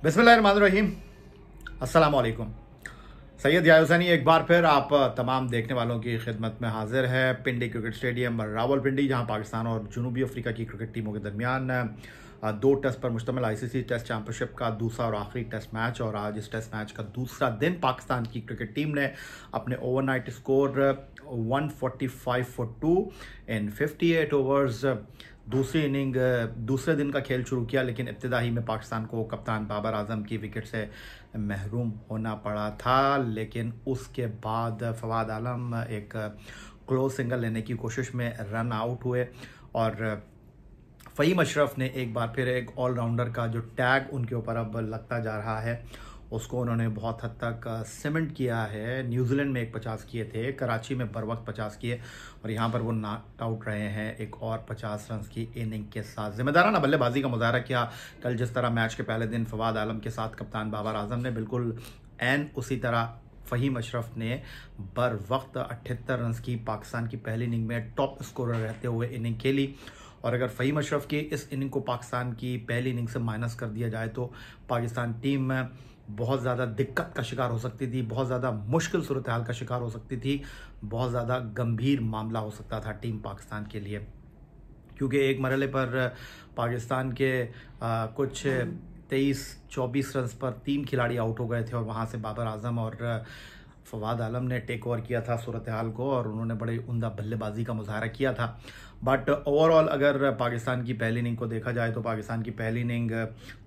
बिस्मिल्लाहिर्रहमानिर्रहीम। अस्सलाम वालेकुम। सैयद याहिया हुसैनी एक बार फिर आप तमाम देखने वालों की खिदमत में हाजिर है। पिंडी क्रिकेट स्टेडियम रावलपिंडी, जहां पाकिस्तान और जनूबी अफ्रीका की क्रिकेट टीमों के दरमियान दो टेस्ट पर मुश्तमिल आईसीसी टेस्ट चैंपियनशिप का दूसरा और आखिरी टेस्ट मैच, और आज इस टेस्ट मैच का दूसरा दिन पाकिस्तान की क्रिकेट टीम ने अपने overnight score 145 for 2 in 58 overs दूसरी इनिंग दूसरे दिन का खेल शुरू किया। लेकिन इब्तिदाई में पाकिस्तान को कप्तान बाबर आजम की विकेट से महरूम होना पड़ा था। लेकिन उसके बाद फवाद आलम एक क्लोज सिंगल लेने की कोशिश में रन आउट हुए, और फ़हीम अशरफ ने एक बार फिर एक ऑलराउंडर का जो टैग उनके ऊपर अब लगता जा रहा है, उसको उन्होंने बहुत हद तक सीमेंट किया है। न्यूजीलैंड में एक 50 किए थे, कराची में बर वक्त 50 किए, और यहाँ पर वो नॉट आउट रहे हैं एक और 50 रन की इनिंग के साथ। जिम्मेदाराना बल्लेबाजी का मुजाहरा किया। कल जिस तरह मैच के पहले दिन फवाद आलम के साथ कप्तान बाबर आजम ने, बिल्कुल एन उसी तरह फ़हीम अशरफ ने बर वक्त 78 रन की पाकिस्तान की पहली इनिंग में टॉप स्कोरर रहते हुए इनिंग खेली। और अगर फ़हीम अशरफ की इस इनिंग को पाकिस्तान की पहली इनिंग से माइनस कर दिया जाए तो पाकिस्तान टीम बहुत ज़्यादा दिक्कत का शिकार हो सकती थी, बहुत ज़्यादा मुश्किल सूरत हाल का शिकार हो सकती थी, बहुत ज़्यादा गंभीर मामला हो सकता था टीम पाकिस्तान के लिए। क्योंकि एक मरहले पर पाकिस्तान के कुछ 23-24 रन पर 3 खिलाड़ी आउट हो गए थे, और वहाँ से बाबर आजम और फवाद आलम ने टेक ओवर किया था सूरत हाल को, और उन्होंने बड़ी उम्दा बल्लेबाजी का मुजाहरा किया था। बट ओवरऑल अगर पाकिस्तान की पहली इनिंग को देखा जाए तो पाकिस्तान की पहली इनिंग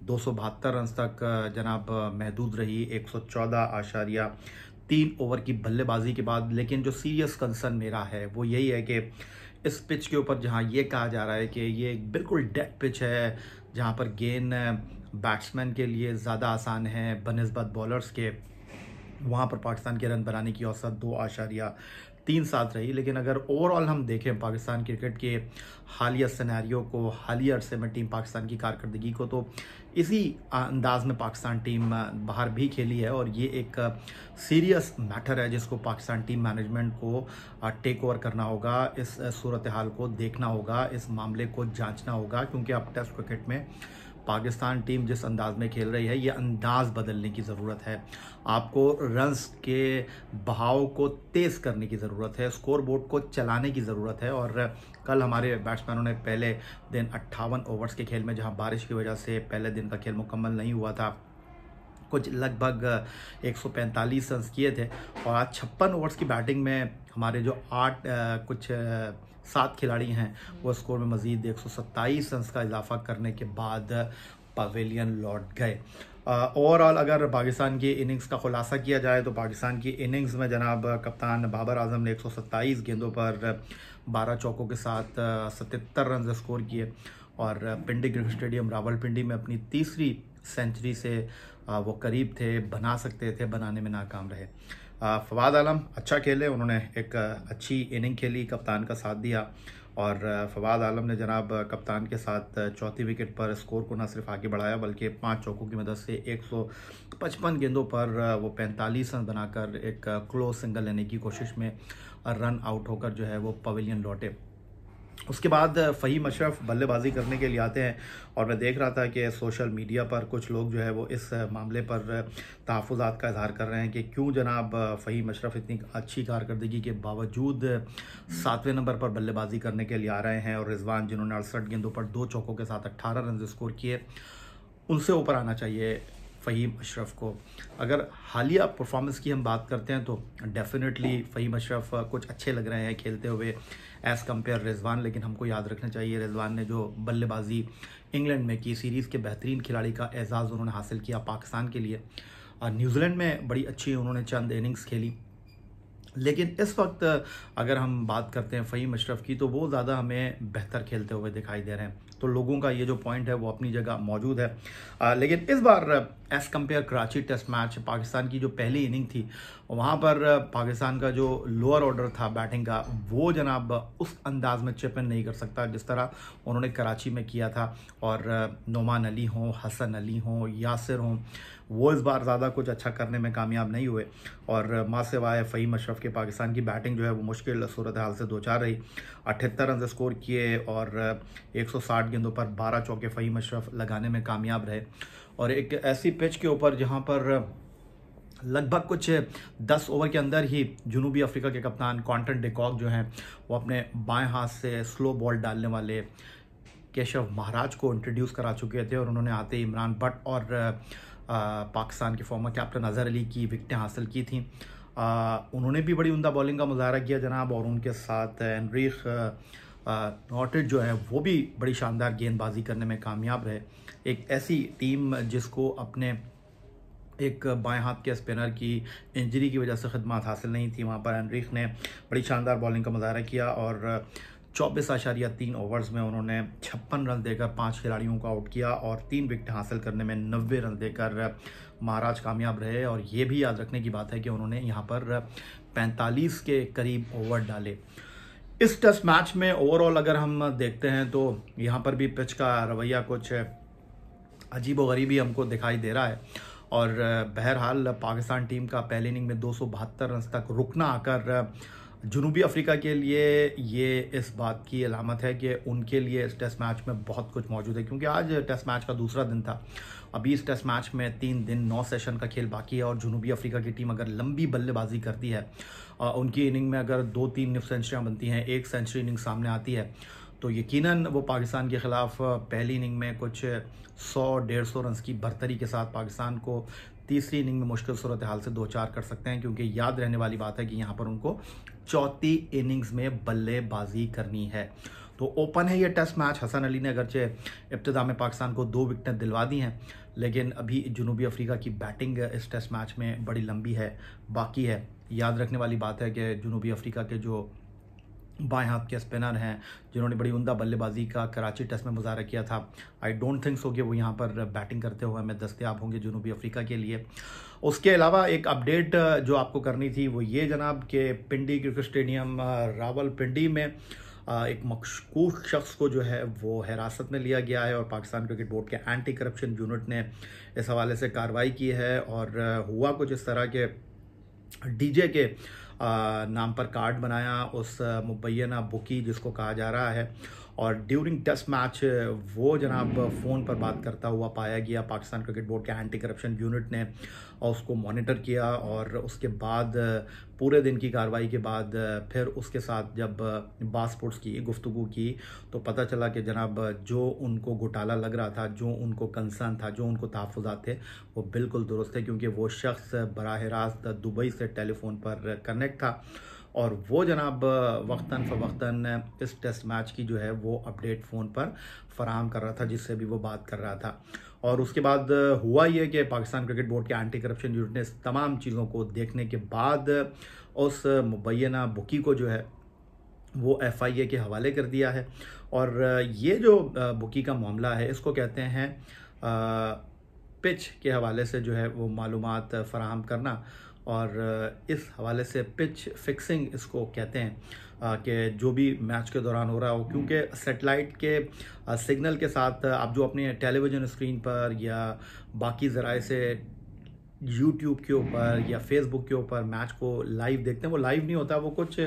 272 रन तक जनाब महदूद रही 114.3 ओवर की बल्लेबाजी के बाद। लेकिन जो सीरियस कंसर्न मेरा है वो यही है कि इस पिच के ऊपर, जहां ये कहा जा रहा है कि ये बिल्कुल डेड पिच है, जहां पर गेंद बैट्समैन के लिए ज़्यादा आसान है बनिस्बत बॉलर्स के, वहाँ पर पाकिस्तान के रन बनाने की औसत 2.37 रही। लेकिन अगर ओवरऑल हम देखें पाकिस्तान क्रिकेट के हालिया सिनेरियो को, हालिया अरसे में टीम पाकिस्तान की कारकर्दगी को, तो इसी अंदाज में पाकिस्तान टीम बाहर भी खेली है। और ये एक सीरियस मैटर है जिसको पाकिस्तान टीम मैनेजमेंट को टेक ओवर करना होगा, इस सूरत हाल को देखना होगा, इस मामले को जांचना होगा। क्योंकि अब टेस्ट क्रिकेट में पाकिस्तान टीम जिस अंदाज में खेल रही है, ये अंदाज बदलने की ज़रूरत है। आपको रन्स के बहाव को तेज़ करने की ज़रूरत है, स्कोर बोर्ड को चलाने की ज़रूरत है। और कल हमारे बैट्समैनों ने पहले दिन 58 ओवर्स के खेल में, जहां बारिश की वजह से पहले दिन का खेल मुकम्मल नहीं हुआ था, कुछ लगभग 145 रन किए थे। और आज 56 ओवर्स की बैटिंग में हमारे जो 7 खिलाड़ी हैं वो स्कोर में मज़ीद 127 रन का इजाफा करने के बाद पवेलियन लौट गए। ओवरऑल अगर पाकिस्तान की इनिंग्स का खुलासा किया जाए तो पाकिस्तान की इनिंग्स में जनाब कप्तान बाबर आजम ने 127 गेंदों पर 12 चौकों के साथ 77 रन स्कोर किए, और पिंडी क्रिकेट स्टेडियम रावलपिंडी में अपनी तीसरी सेंचुरी से वो करीब थे, बना सकते थे, बनाने में नाकाम रहे। फवाद आलम अच्छा खेले, उन्होंने एक अच्छी इनिंग खेली, कप्तान का साथ दिया, और फवाद आलम ने जनाब कप्तान के साथ चौथी विकेट पर स्कोर को न सिर्फ आगे बढ़ाया बल्कि 5 चौकों की मदद से 155 गेंदों पर वो 45 रन बनाकर एक क्लोज सिंगल लेने की कोशिश में रन आउट होकर जो है वो पवेलियन लौटे। उसके बाद फ़हीम अशरफ बल्लेबाजी करने के लिए आते हैं, और मैं देख रहा था कि सोशल मीडिया पर कुछ लोग जो है वो इस मामले पर तहफ़्फ़ुज़ात का इज़हार कर रहे हैं कि क्यों जनाब फ़हीम अशरफ इतनी अच्छी कारकर्दगी के बावजूद 7वें नंबर पर बल्लेबाजी करने के लिए आ रहे हैं, और रिजवान जिन्होंने 68 गेंदों पर 2 चौकों के साथ 18 रन स्कोर किए, उनसे ऊपर आना चाहिए फ़हीम अशरफ को। अगर हालिया परफॉर्मेंस की हम बात करते हैं तो डेफिनेटली फ़हीम अशरफ कुछ अच्छे लग रहे हैं खेलते हुए एज़ कम्पेयर रिजवान। लेकिन हमको याद रखना चाहिए रिजवान ने जो बल्लेबाजी इंग्लैंड में की, सीरीज़ के बेहतरीन खिलाड़ी का एजाज़ उन्होंने हासिल किया पाकिस्तान के लिए। न्यूजीलैंड में बड़ी अच्छी उन्होंने चंद इनिंग्स खेली। लेकिन इस वक्त अगर हम बात करते हैं फ़हीम अशरफ की, तो वो ज़्यादा हमें बेहतर खेलते हुए दिखाई दे रहे हैं। तो लोगों का ये जो पॉइंट है वो अपनी जगह मौजूद है। लेकिन इस बार as compare Karachi test match, Pakistan की जो पहली इनिंग थी वहाँ पर पाकिस्तान का जो लोअर ऑर्डर था बैटिंग का, वो जनाब उस अंदाज में चिप इन नहीं कर सकता जिस तरह उन्होंने कराची में किया था। और नोमान अली हों, हसन अली हों, यासिर हों, वो इस बार ज़्यादा कुछ अच्छा करने में कामयाब नहीं हुए। और माँ सिवाय फ़हीम अशरफ के पाकिस्तान की बैटिंग जो है वो मुश्किल सूरत हाल से दो चार रही। 78 रन स्कोर किए और 160 गेंदों पर 12 चौके फ़हीम अशरफ लगाने में कामयाब रहे। और एक ऐसी पिच के ऊपर जहां पर लगभग कुछ 10 ओवर के अंदर ही जनूबी अफ्रीका के कप्तान क्वांटन डिकॉक जो हैं वो अपने बाएं हाथ से स्लो बॉल डालने वाले केशव महाराज को इंट्रोड्यूस करा चुके थे और उन्होंने आते ही इमरान भट्ट और पाकिस्तान के फॉर्मर कैप्टन अजहर अली की विकेटें हासिल की थी। उन्होंने भी बड़ी उम्दा बॉलिंग का मुजाहरा किया जनाब, और उनके साथ एनरिक नॉटेड जो है वो भी बड़ी शानदार गेंदबाजी करने में कामयाब रहे। एक ऐसी टीम जिसको अपने एक बाएं हाथ के स्पिनर की इंजरी की वजह से खिदमत हासिल नहीं थी, वहाँ पर एनरिक ने बड़ी शानदार बॉलिंग का मुजाहरा किया और 24.3 ओवर्स में उन्होंने 56 रन देकर 5 खिलाड़ियों को आउट किया और 3 विकेट हासिल करने में 90 रन देकर महाराज कामयाब रहे। और ये भी याद रखने की बात है कि उन्होंने यहाँ पर 45 के करीब ओवर डाले। इस टेस्ट मैच में ओवरऑल अगर हम देखते हैं तो यहाँ पर भी पिच का रवैया कुछ अजीबोगरीबी हमको दिखाई दे रहा है और बहरहाल पाकिस्तान टीम का पहले इनिंग में 272 रन तक रुकना आकर जनूबी अफ्रीका के लिए ये इस बात की अलामत है कि उनके लिए इस टेस्ट मैच में बहुत कुछ मौजूद है, क्योंकि आज टेस्ट मैच का दूसरा दिन था। अभी इस टेस्ट मैच में 3 दिन 9 सेशन का खेल बाकी है और जनूबी अफ्रीका की टीम अगर लंबी बल्लेबाजी करती है, उनकी इनिंग में अगर 2-3 सेंचुरियाँ बनती हैं, 1 सेंचुरी इनिंग सामने आती है, तो यकीनन वो पाकिस्तान के खिलाफ पहली इनिंग में कुछ 100-150 रन की बरतरी के साथ पाकिस्तान को तीसरी इनिंग में मुश्किल सूरत हाल से 2-4 कर सकते हैं, क्योंकि याद रहने वाली बात है कि यहाँ पर उनको चौथी इनिंग्स में बल्लेबाजी करनी है। तो ओपन है ये टेस्ट मैच। हसन अली ने अगरचे इब्तिदा में पाकिस्तान को 2 विकेटें दिलवा दी हैं, लेकिन अभी जनूबी अफ्रीका की बैटिंग इस टेस्ट मैच में बड़ी लंबी है, बाकी है। याद रखने वाली बात है कि जनूबी अफ्रीका के जो बाएं हाथ के स्पिनर हैं जिन्होंने बड़ी उम्दा बल्लेबाजी का कराची टेस्ट में मुजाहरा किया था, आई डोंट थिंक सो कि वो यहाँ पर बैटिंग करते हुए हमें दस्तयाब होंगे जनूबी अफ्रीका के लिए। उसके अलावा एक अपडेट जो आपको करनी थी वो ये जनाब कि पिंडी क्रिकेट स्टेडियम रावलपिंडी में एक मशकूक शख्स को जो है वो हिरासत में लिया गया है और पाकिस्तान क्रिकेट बोर्ड के एंटी करप्शन यूनिट ने इस हवाले से कार्रवाई की है। और हुआ कुछ इस तरह के डीजे के नाम पर कार्ड बनाया उस मुबैना बुकी जिसको कहा जा रहा है, और ड्यूरिंग टेस्ट मैच वो जनाब फ़ोन पर बात करता हुआ पाया गया। पाकिस्तान क्रिकेट बोर्ड के एंटी करप्शन यूनिट ने उसको मॉनिटर किया और उसके बाद पूरे दिन की कार्रवाई के बाद फिर उसके साथ जब बास्पोर्ट्स की गुफ्तगू की तो पता चला कि जनाब जो उनको घोटाला लग रहा था, जो उनको कंसर्न था, जो उनको तहफ़्फ़ुज़ात थे वो बिल्कुल दुरुस्त थे, क्योंकि वो शख्स बराह रास्त दुबई से टेलीफोन पर कनेक्ट था और वो जनाब वक्तन फ़वक्तन इस टेस्ट मैच की जो है वो अपडेट फ़ोन पर फराहम कर रहा था जिससे भी वो बात कर रहा था। और उसके बाद हुआ ये कि पाकिस्तान क्रिकेट बोर्ड के एंटी करप्शन यूनिट ने इस तमाम चीज़ों को देखने के बाद उस मुबैना बुकी को जो है वो FIA के हवाले कर दिया है। और ये जो बुकी का मामला है इसको कहते हैं पिच के हवाले से जो है वो मालूमात फराहम करना, और इस हवाले से पिच फिक्सिंग इसको कहते हैं कि जो भी मैच के दौरान हो रहा हो, क्योंकि सेटेलाइट के सिग्नल के साथ आप जो अपने टेलीविज़न स्क्रीन पर या बाकी ज़राए से यूट्यूब के ऊपर या फेसबुक के ऊपर मैच को लाइव देखते हैं, वो लाइव नहीं होता, वो कुछ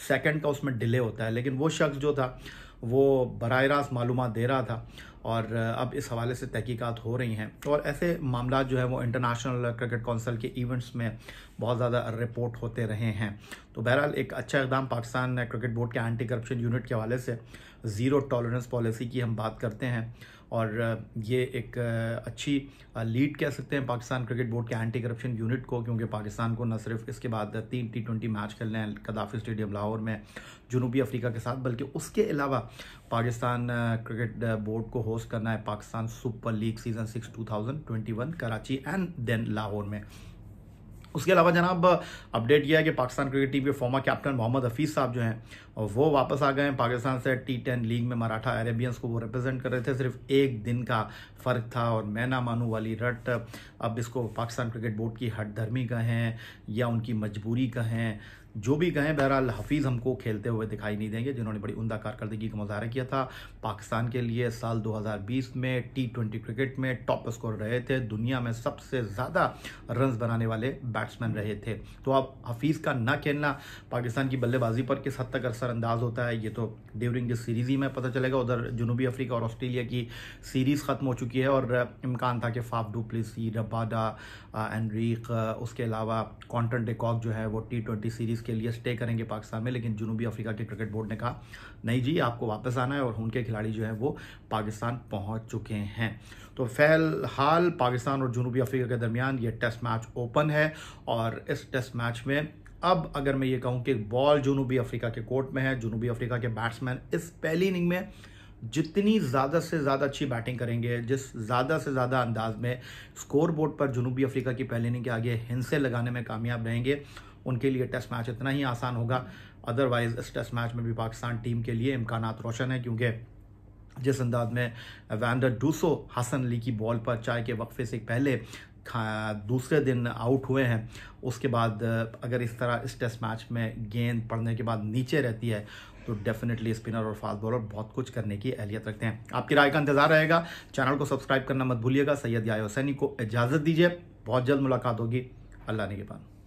सेकंड का उसमें डिले होता है। लेकिन वो शख्स जो था वो बराह रास्त मालूमात दे रहा था और अब इस हवाले से तहकीकात हो रही हैं और ऐसे मामला जो है वो इंटरनेशनल क्रिकेट काउंसिल के इवेंट्स में बहुत ज़्यादा रिपोर्ट होते रहे हैं। तो बहरहाल एक अच्छा इक़दाम पाकिस्तान क्रिकेट बोर्ड के एंटी करप्शन यूनिट के हवाले से ज़ीरो टॉलरेंस पॉलिसी की हम बात करते हैं और ये एक अच्छी लीड कह सकते हैं पाकिस्तान क्रिकेट बोर्ड के एंटी करप्शन यूनिट को, क्योंकि पाकिस्तान को न सिर्फ इसके बाद 3 T20 मैच खेलने हैं कदाफी स्टेडियम लाहौर में जनूबी अफ्रीका के साथ, बल्कि उसके अलावा पाकिस्तान क्रिकेट बोर्ड को होस्ट करना है Pakistan super league season 6 2021 Karachi and then Lahore में। उसके अलावा जनाब अपडेट यह है कि पाकिस्तान क्रिकेट टीम के फॉर्मर कैप्टन मोहम्मद हफीज़ साहब जो हैं वो वापस आ गए हैं पाकिस्तान से। T10 लीग में मराठा अरेबियंस को वो रिप्रेजेंट कर रहे थे, सिर्फ एक दिन का फ़र्क था और मैं ना मानूं वाली रट अब इसको पाकिस्तान क्रिकेट बोर्ड की हठधर्मी कहें या उनकी मजबूरी कहें जो भी कहें, बहरहाल हफीज़ हमको खेलते हुए दिखाई नहीं देंगे, जिन्होंने बड़ी उम्दा कारकर्दगी का मुजाहरा किया था पाकिस्तान के लिए। साल 2020 में T20 क्रिकेट में टॉप स्कोर रहे थे, दुनिया में सबसे ज़्यादा रन्स बनाने वाले बैट्समैन रहे थे। तो अब हफीज़ का ना खेलना पाकिस्तान की बल्लेबाजी पर किस हद तक असरअंदाज होता है, ये तो ड्यूरिंग दिस सीरीज़ ही में पता चलेगा। उधर जनूबी अफ्रीका और ऑस्ट्रेलिया की सीरीज़ ख़त्म हो चुकी है और इम्कान था कि Faf du Plessis, Rabada, Anrich, उसके अलावा कॉन्टन डिकॉक जो है वो T20 सीरीज़ के लिए स्टे करेंगे पाकिस्तान में, लेकिन जनूबी अफ्रीका के क्रिकेट बोर्ड ने कहा नहीं जी, आपको वापस आना है, और उनके खिलाड़ी जो है वो पाकिस्तान पहुंच चुके हैं। तो फ़िलहाल पाकिस्तान और जनूबी अफ्रीका के दरमियान ये टेस्ट मैच ओपन है, और इस टेस्ट मैच में अब अगर मैं ये कहूँ कि बॉल जनूबी अफ्रीका के कोर्ट में है, जनूबी अफ्रीका के बैट्समैन इस पहली इनिंग में जितनी ज़्यादा से ज़्यादा अच्छी बैटिंग करेंगे, जिस ज़्यादा से ज़्यादा अंदाज में स्कोर बोर्ड पर जनूबी अफ्रीका की पहली इनिंग के आगे हिंसे लगाने में कामयाब रहेंगे, उनके लिए टेस्ट मैच इतना ही आसान होगा। अदरवाइज़ इस टेस्ट मैच में भी पाकिस्तान टीम के लिए इम्कानात रोशन है, क्योंकि जिस अंदाज में वैंडर डूसो हसन अली की बॉल पर चाय के वक्फे से पहले दूसरे दिन आउट हुए हैं, उसके बाद अगर इस तरह इस टेस्ट मैच में गेंद पड़ने के बाद नीचे रहती है तो डेफिनेटली स्पिनर और फास्ट बॉलर बहुत कुछ करने की अहलियत रखते हैं। आपकी राय का इंतजार रहेगा। चैनल को सब्सक्राइब करना मत भूलिएगा। सैयद याहिया हुसैनी को इजाज़त दीजिए, बहुत जल्द मुलाकात होगी। अल्लाह निगहबान।